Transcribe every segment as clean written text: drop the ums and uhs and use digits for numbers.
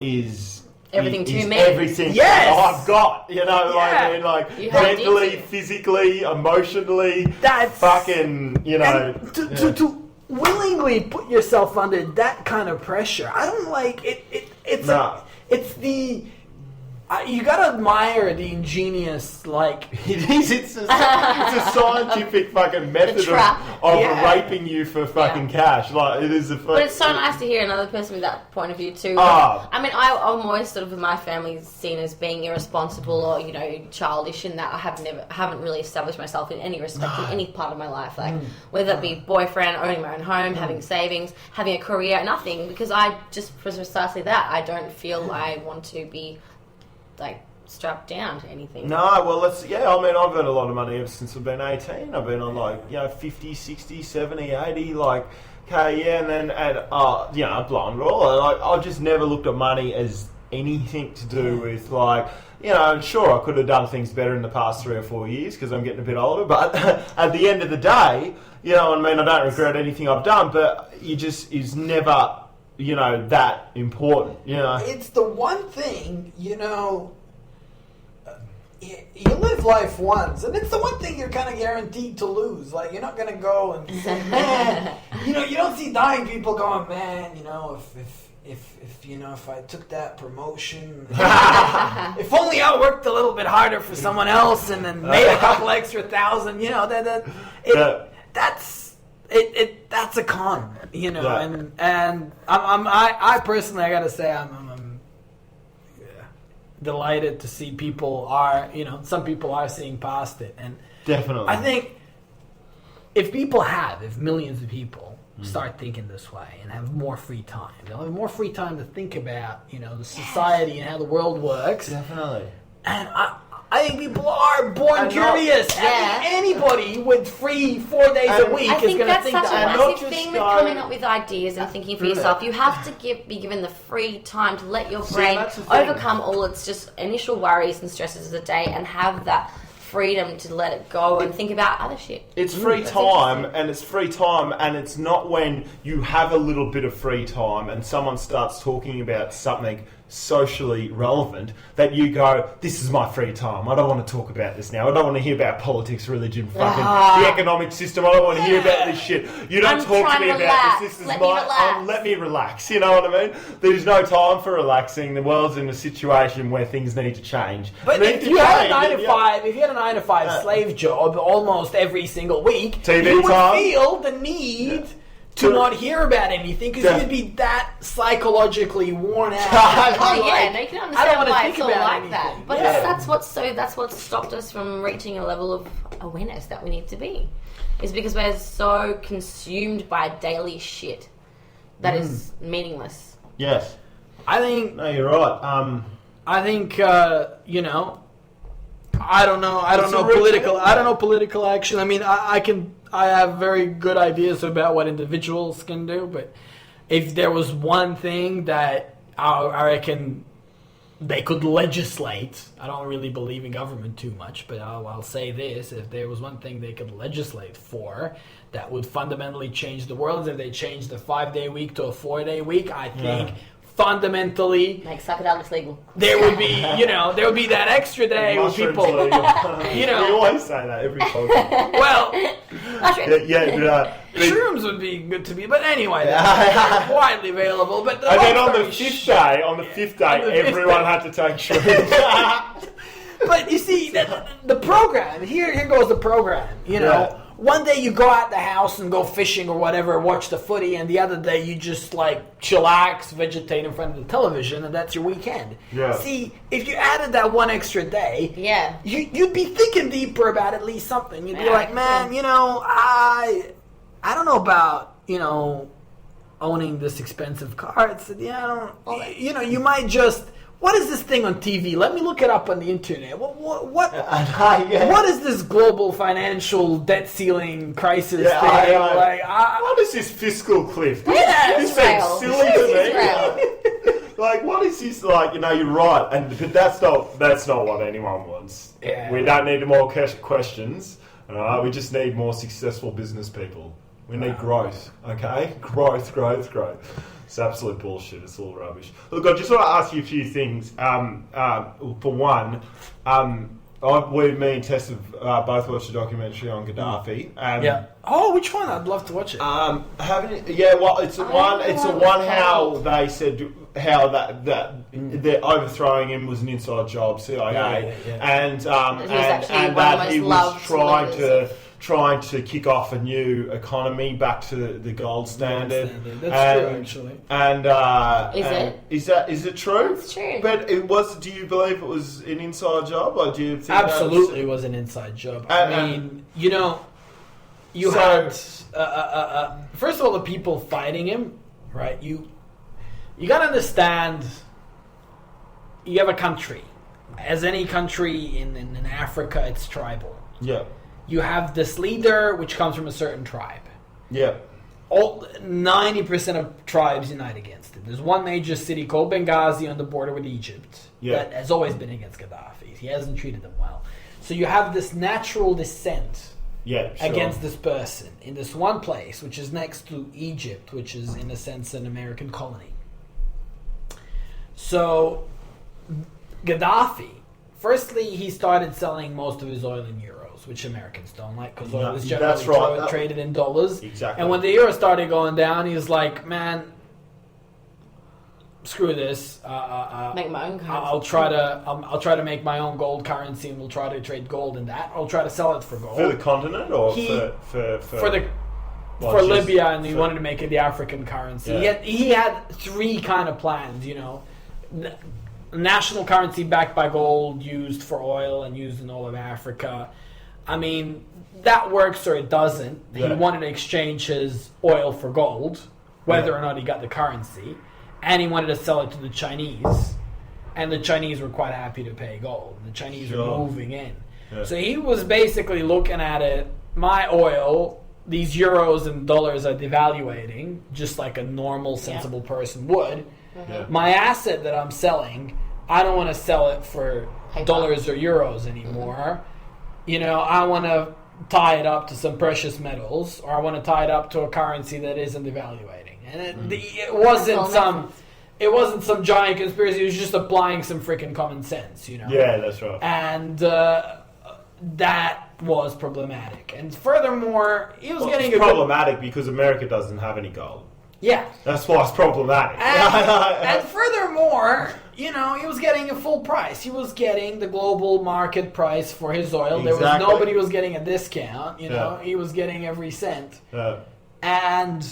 is everything to me. Everything I've got, you know, like mentally, physically, emotionally, that's fucking, you know. To willingly put yourself under that kind of pressure, I don't like it. It's the. You gotta admire the ingenious, like... It is. It's a scientific fucking method of raping you for fucking cash. Like, it is a fucking... But it's so nice to hear another person with that point of view, too. I mean, I'm always sort of, with my family, seen as being irresponsible or, you know, childish in that I haven't really established myself in any respect in any part of my life. Like, whether it be boyfriend, owning my own home, having savings, having a career, nothing. Because I just, for precisely that, I don't feel I want to be... like strapped down to anything. No, well, I mean, I've earned a lot of money ever since I've been 18. I've been on, like, you know, 50, 60, 70, 80, like, okay, yeah, and then, you know, blonde, like, I've just never looked at money as anything to do with, like, you know, sure, I could have done things better in the past 3 or 4 years because I'm getting a bit older, but at the end of the day, you know, I mean, I don't regret anything I've done, but is never... you know, that important, you know. It's the one thing, you know, you live life once, and it's the one thing you're kind of guaranteed to lose. Like, you're not going to go and say, man, you know, you don't see dying people going, man, you know, if you know, if I took that promotion, if only I worked a little bit harder for someone else and then made a couple extra thousand, you know, that's a con, you know, and I personally, I gotta say, I'm delighted to see people are, you know, some people are seeing past it, and definitely, I think if millions of people start thinking this way and have more free time, they'll have more free time to think about, you know, the society and how the world works. Definitely, and I think people are born curious. I think anybody with free 4 days a week is going to think that. I think that's such a massive thing with coming up with ideas and thinking for yourself. You have to be given the free time to let your brain overcome all its just initial worries and stresses of the day and have that freedom to let it go and think about other shit. It's free time, and it's not when you have a little bit of free time and someone starts talking about something socially relevant that you go, this is my free time. I don't want to talk about this now. I don't want to hear about politics, religion, fucking the economic system. I don't want to hear about this shit. You don't talk to me about this. This is let me relax. You know what I mean? There's no time for relaxing. The world's in a situation where things need to change. But if you had a 9 to 5 slave job almost every single week, you would feel the need to not hear about anything because you'd be that psychologically worn out. You can understand why it's all like that. But that's what stopped us from reaching a level of awareness that we need to be. Is because we're so consumed by daily shit that is meaningless. Yes, I think. No, you're right. I think you know. I don't know political action. I mean, I have very good ideas about what individuals can do, but if there was one thing that I reckon they could legislate, I don't really believe in government too much, but I'll say this, if there was one thing they could legislate for that would fundamentally change the world, if they changed the 5-day week to a 4-day week, I think fundamentally make psychedelics legal. There would be, you know, there would be that extra day where people, you know, you always say that every time. Well, shrooms would be good to be, but anyway, they're widely available. But and then on the fifth day, everyone had to take shrooms. But you see, the program here goes the program. You know. One day you go out the house and go fishing or whatever, watch the footy, and the other day you just like chillax, vegetate in front of the television, and that's your weekend. Yeah. See, if you added that one extra day, you'd be thinking deeper about at least something. You'd be like, man, you know, I don't know about, you know, owning this expensive car. It's, you know, you might just. What is this thing on TV? Let me look it up on the internet. What is this global financial debt ceiling crisis thing? What is this fiscal cliff? This seems silly to me. Like, what is this like? You know, you're right, but that's not what anyone wants. Yeah. We don't need more questions. We just need more successful business people. We need growth. Okay, growth. It's absolute bullshit. It's all rubbish. Look, I just want to ask you a few things. For one, me and Tess have both watched a documentary on Gaddafi. Yeah. Oh, which one? I'd love to watch it. It's the one how they said how that they're overthrowing him was an inside job, CIA, and that he was trying to kick off a new economy back to the gold standard. That's true, actually. And is it true? It's true. But it was. Do you believe it was an inside job, or do you think absolutely it was an inside job? I mean, you had first of all the people fighting him, right? You got to understand. You have a country, as any country in Africa, it's tribal. Yeah. You have this leader, which comes from a certain tribe. Yeah. 90% of tribes unite against it. There's one major city called Benghazi on the border with Egypt that has always been against Gaddafi. He hasn't treated them well. So you have this natural dissent against this person in this one place, which is next to Egypt, which is in a sense an American colony. So Gaddafi, firstly, he started selling most of his oil in euros, which Americans don't like because oil is generally traded in dollars. Exactly. And when the euro started going down, he was like, "Man, screw this. Make my own currency. I'll try to make my own gold currency, and we'll try to trade gold in that. I'll try to sell it for gold for the continent or for Libya, and he wanted to make it the African currency. Yeah. He had three kind of plans, national currency backed by gold, used for oil and used in all of Africa. I mean, that works or it doesn't. Yeah. He wanted to exchange his oil for gold, whether or not he got the currency, and he wanted to sell it to the Chinese, and the Chinese were quite happy to pay gold. The Chinese were moving in. Yeah. So he was basically looking at it, my oil, these euros and dollars are devaluating, just like a normal, sensible person would. Yeah. My asset that I'm selling, I don't want to sell it for dollars or euros anymore. I want to tie it up to some precious metals, or I want to tie it up to a currency that isn't devaluating. And it wasn't some giant conspiracy. It was just applying some freaking common sense, Yeah, that's right. And that was problematic. And furthermore, he was getting problematic because America doesn't have any gold. Yeah. That's why it's problematic. And furthermore, he was getting a full price. He was getting the global market price for his oil. Exactly. There was nobody was getting a discount. He was getting every cent. Yeah. And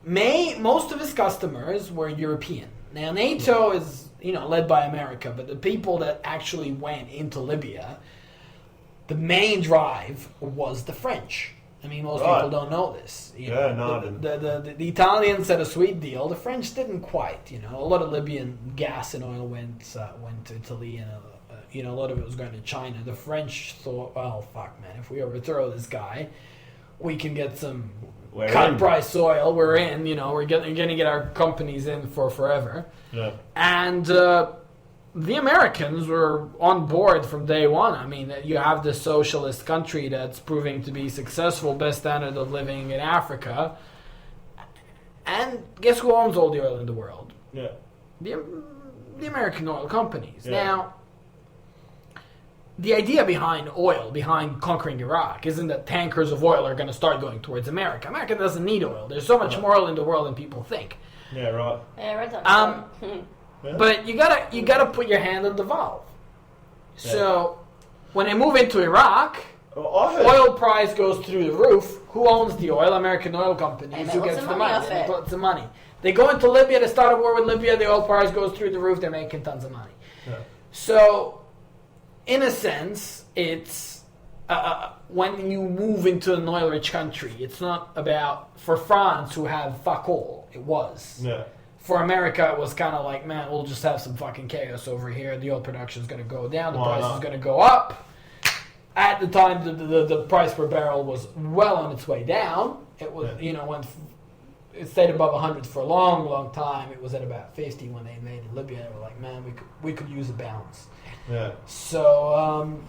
most of his customers were European. Now, NATO is, led by America, but the people that actually went into Libya, the main drive was the French. I mean, most people don't know this. The Italians had a sweet deal. The French didn't quite. A lot of Libyan gas and oil went to Italy, and a lot of it was going to China. The French thought, well, fuck, man, if we overthrow this guy, we can get some cut-price oil. We're in. We're going to get our companies in for forever. Yeah. And the Americans were on board from day one. I mean, you have this socialist country that's proving to be successful, best standard of living in Africa. And guess who owns all the oil in the world? Yeah. The American oil companies. Yeah. Now, the idea behind oil, behind conquering Iraq, isn't that tankers of oil are going to start going towards America. America doesn't need oil. There's so much more oil in the world than people think. Yeah, right. Yeah, right. Yeah. But you gotta put your hand on the valve. Yeah. So when they move into Iraq, oil price goes through the roof. Who owns the oil? American oil companies. Who gets the money? They put some money. They go into Libya. They start a war with Libya. The oil price goes through the roof. They're making tons of money. Yeah. So, in a sense, it's when you move into an oil-rich country, it's not about for France who have fuck all. It was. Yeah. For America, it was kind of like, man, we'll just have some fucking chaos over here. The oil production is going to go down. The price is going to go up. At the time, the price per barrel was well on its way down. It was, it stayed above 100 for a long, long time. It was at about 50 when they invaded Libya. They were like, man, we could use a bounce. Yeah. So,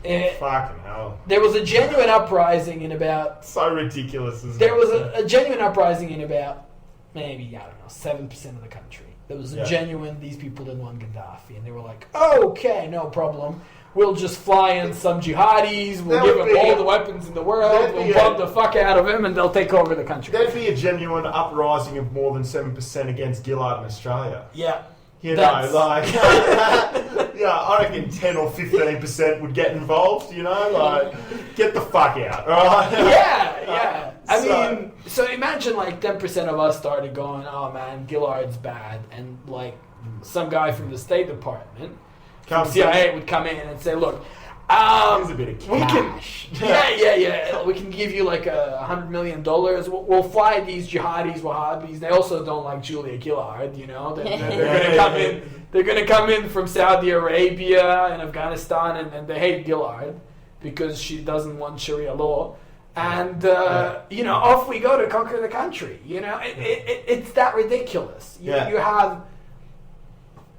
fucking hell. There was a genuine uprising in about... So ridiculous, isn't it? There was a genuine uprising in about maybe, I don't know, 7% of the country. There was a genuine, these people didn't want Gaddafi. And they were like, okay, no problem. We'll just fly in some jihadis, we'll give them all the weapons in the world, we'll bomb the fuck out of him, and they'll take over the country. There'd be a genuine uprising of more than 7% against Gillard in Australia. Yeah. You know, like, I reckon 10 or 15% would get involved, you know, like, get the fuck out, right? Yeah. I mean, so imagine like 10% of us started going, oh man, Gillard's bad, and like some guy from the State Department, from CIA would come in and say, look, here's a bit of cash. We can give you like $100 million. We'll fly these jihadis, Wahhabis. They also don't like Julia Gillard, you know. They're going to come in. They're going to come in from Saudi Arabia and Afghanistan, and they hate Gillard because she doesn't want Sharia law. And off we go to conquer the country. You know, it's that ridiculous. You have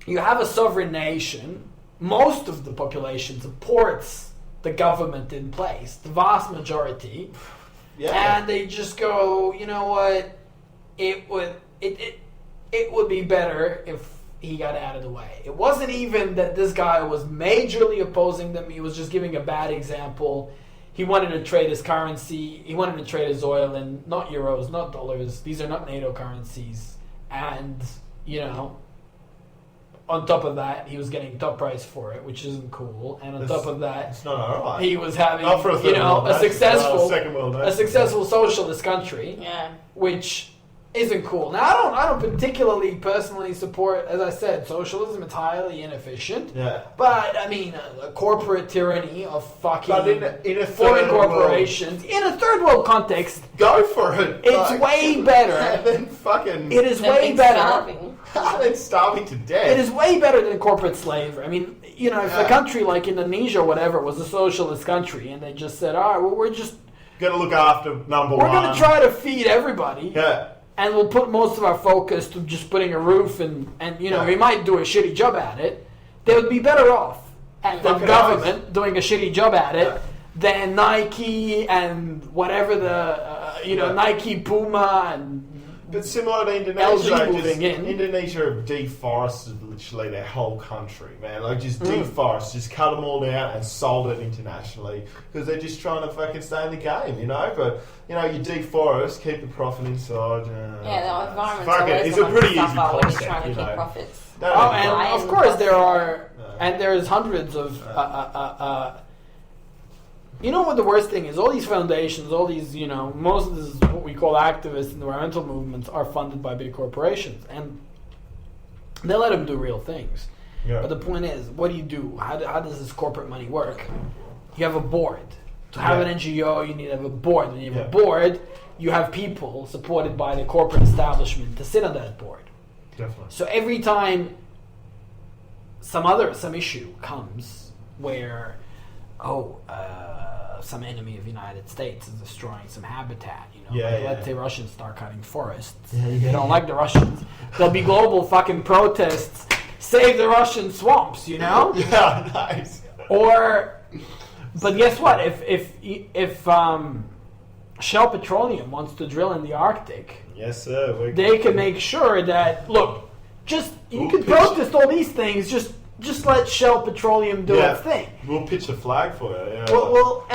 a sovereign nation. Most of the population supports the government in place, the vast majority, and they just go, you know what? It would be better if he got out of the way. It wasn't even that this guy was majorly opposing them. He was just giving a bad example. He wanted to trade his currency. He wanted to trade his oil in not euros, not dollars. These are not NATO currencies, and on top of that, he was getting top price for it, which isn't cool. And on top of that, it's not alright. He was having, a successful socialist country, which isn't cool. Now, I don't particularly personally support, as I said, socialism. It's highly inefficient. Yeah. But I mean, a corporate tyranny of fucking in a foreign corporations in a third world context. Go for it. It's way better. And then fucking. It is way better. They're starving to death. It is way better than corporate slavery. I mean, if a country like Indonesia or whatever was a socialist country and they just said, all right, well, we're just going to look after number one. We're going to try to feed everybody. Yeah. And we'll put most of our focus to just putting a roof and we might do a shitty job at it. They would be better off at the government doing a shitty job at it than Nike and whatever Nike, Puma and... But similar to Indonesia, Indonesia deforested literally their whole country, man. Like, just deforest, just cut them all down and sold it internationally because they're just trying to fucking stay in the game, you know? But, you deforest, keep the profit inside. The environment's always it's a pretty easy concept, trying to keep profits. And of course there are, and there's hundreds of... You know what the worst thing is? All these foundations, all these, most of this is what we call activists and environmental movements are funded by big corporations. And they let them do real things. Yeah. But the point is, what do you do? How does this corporate money work? You have a board. To have an NGO, you need to have a board. When you have a board, you have people supported by the corporate establishment to sit on that board. Definitely. So every time some issue comes where, some enemy of the United States is destroying some habitat, let's say Russians start cutting forests. They don't like the Russians. There'll be global fucking protests. Save the Russian swamps, Yeah, nice. But guess what? If Shell Petroleum wants to drill in the Arctic, yes, sir, they can make sure that you can protest all these things. Just let Shell Petroleum do its thing. We'll pitch a flag for you. Yeah. Well,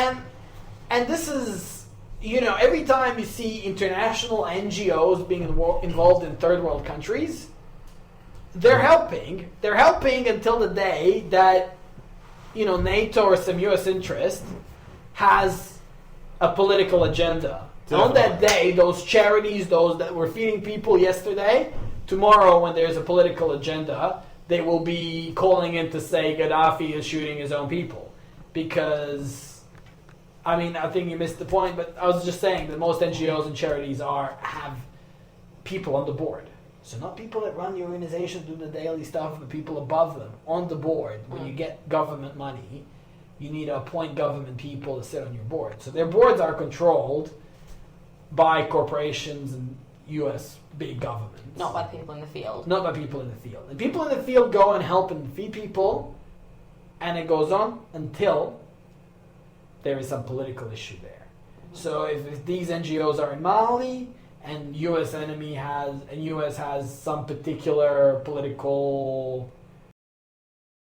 and this is, every time you see international NGOs being involved in third world countries, they're helping. They're helping until the day that, NATO or some U.S. interest has a political agenda. Definitely. On that day, those charities, those that were feeding people yesterday, tomorrow when there's a political agenda, they will be calling in to say Gaddafi is shooting his own people. Because, I think you missed the point, but I was just saying that most NGOs and charities have people on the board. So not people that run the organization, do the daily stuff, but people above them on the board. When you get government money, you need to appoint government people to sit on your board. So their boards are controlled by corporations and U.S. big governments. Not by people in the field. Not by people in the field. And people in the field go and help and feed people, and it goes on until there is some political issue there. So if these NGOs are in Mali, and US has some particular political